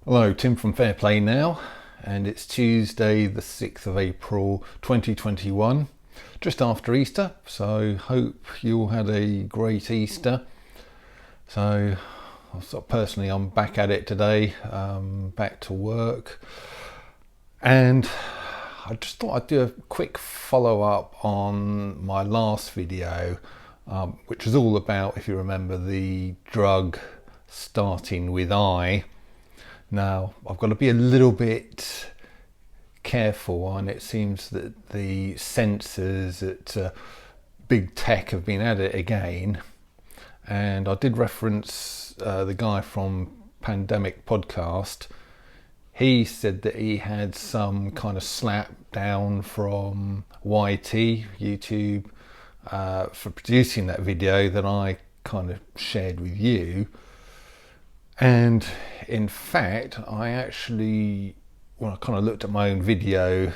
Hello, Tim from Fair Play Now, and it's Tuesday the 6th of April 2021, just after Easter, so hope you all had a great Easter. So personally I'm back at it today, back to work, and I just thought I'd do a quick follow-up on my last video, which was all about, if you remember, the drug starting with I. Now, I've got to be a little bit careful, and it seems that the censors at big tech have been at it again. And I did reference the guy from Pandemic Podcast. He said that he had some kind of slap down from YT, YouTube, for producing that video that I kind of shared with you. And in fact, I actually, when I kind of looked at my own video,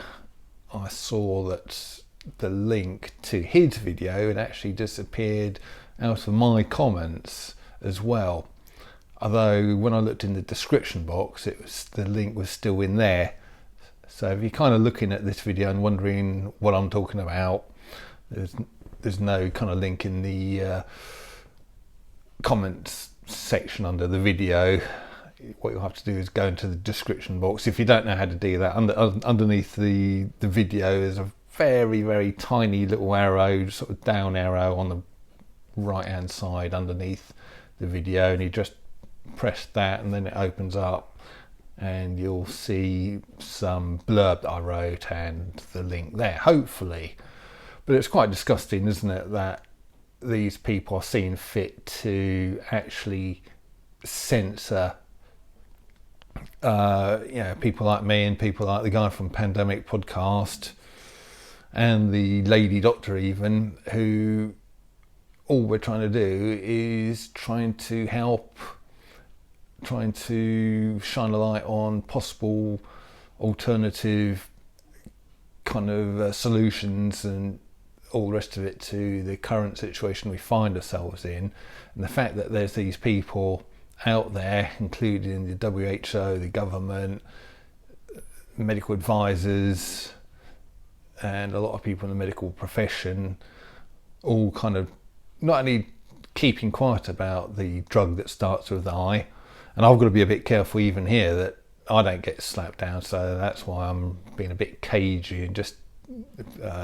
I saw that the link to his video had actually disappeared out of my comments as well. Although when I looked in the description box, the link was still in there. So if you're kind of looking at this video and wondering what I'm talking about, there's no kind of link in the comments section under the video. What you'll have to do is go into the description box. If you don't know how to do that, underneath the video is a very, very tiny little arrow, sort of down arrow on the right hand side underneath the video, and you just press that and then it opens up and you'll see some blurb that I wrote and the link there, hopefully. But it's quite disgusting, isn't it, that these people are seeing fit to actually censor people like me and people like the guy from Pandemic Podcast and the lady doctor even, who all we're trying to do is trying to shine a light on possible alternative kind of solutions and all the rest of it to the current situation we find ourselves in. And the fact that there's these people out there, including the WHO, the government, medical advisors, and a lot of people in the medical profession, all kind of not only keeping quiet about the drug that starts with I, and I've got to be a bit careful even here that I don't get slapped down, so that's why I'm being a bit cagey and just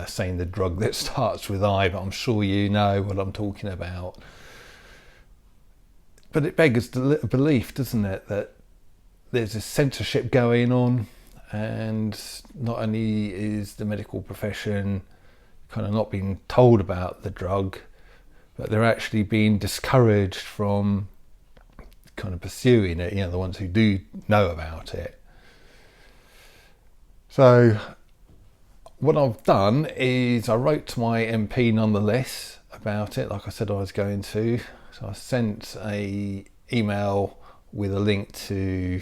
saying the drug that starts with I, but I'm sure you know what I'm talking about. But it beggars the belief, doesn't it, that there's a censorship going on, and not only is the medical profession kind of not being told about the drug, but they're actually being discouraged from kind of pursuing it, the ones who do know about it. So what I've done is I wrote to my MP nonetheless about it, like I said I was going to. So I sent a email with a link to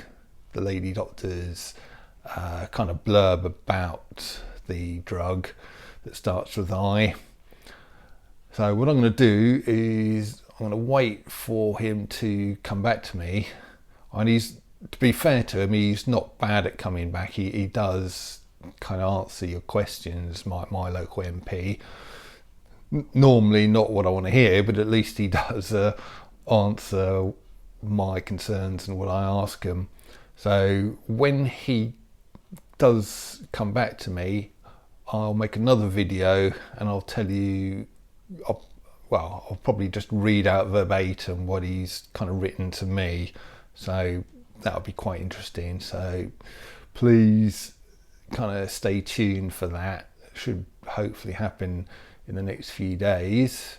the lady doctor's kind of blurb about the drug that starts with I. So what I'm going to do is I'm going to wait for him to come back to me. And to be fair to him, he's not bad at coming back. He does kind of answer your questions, my local MP. Normally not what I want to hear, but at least he does answer my concerns and what I ask him. So when he does come back to me, I'll make another video and I'll tell you, I'll probably just read out verbatim what he's kind of written to me. So that'll be quite interesting. So please kind of stay tuned for that. It should hopefully happen in the next few days.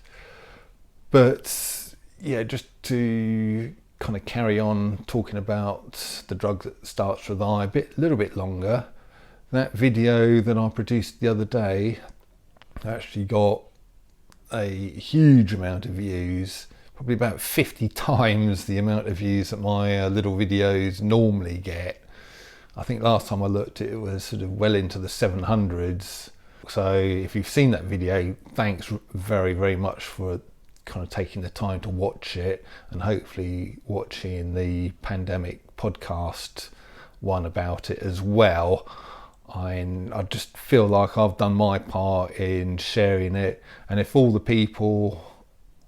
But yeah, just to kind of carry on talking about the drug that starts with I a little bit longer, that video that I produced the other day actually got a huge amount of views, probably about 50 times the amount of views that my little videos normally get. I think last time I looked it was sort of well into the 700s. So if you've seen that video, thanks very, very much for kind of taking the time to watch it, and hopefully watching the pandemic podcast one about it as well. I just feel like I've done my part in sharing it, and if all the people,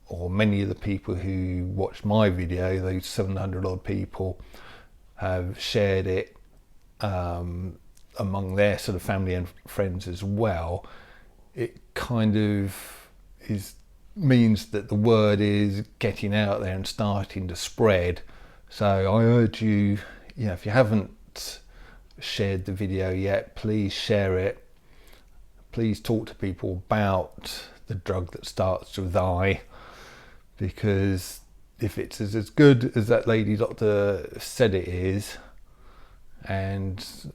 or many of the people who watched my video, those 700 odd people, have shared it among their sort of family and friends as well, it kind of means that the word is getting out there and starting to spread. So I urge you, if you haven't shared the video yet, please share it. Please talk to people about the drug that starts with I, because if it's as good as that lady doctor said it is, and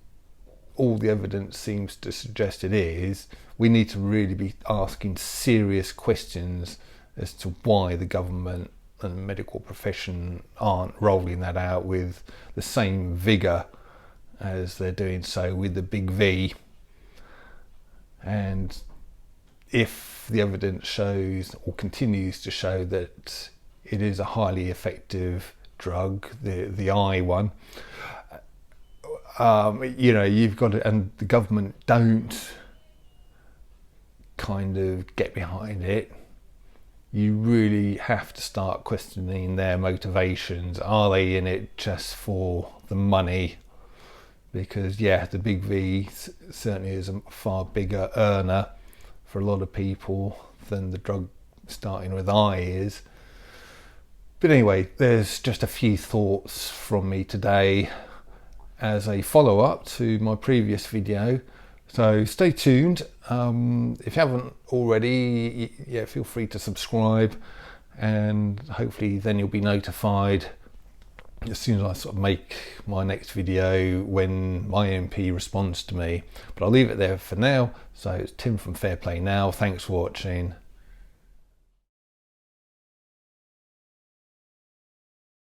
all the evidence seems to suggest it is, we need to really be asking serious questions as to why the government and the medical profession aren't rolling that out with the same vigour as they're doing so with the big V. And if the evidence shows or continues to show that it is a highly effective drug, the I one, you've got to, and the government don't kind of get behind it, you really have to start questioning their motivations. Are they in it just for the money? Because the big V certainly is a far bigger earner for a lot of people than the drug starting with I is. But anyway, there's just a few thoughts from me today as a follow-up to my previous video. So stay tuned. If you haven't already, feel free to subscribe, and hopefully then you'll be notified as soon as I sort of make my next video when my MP responds to me. But I'll leave it there for now. So it's Tim from Fair Play Now. Thanks for watching.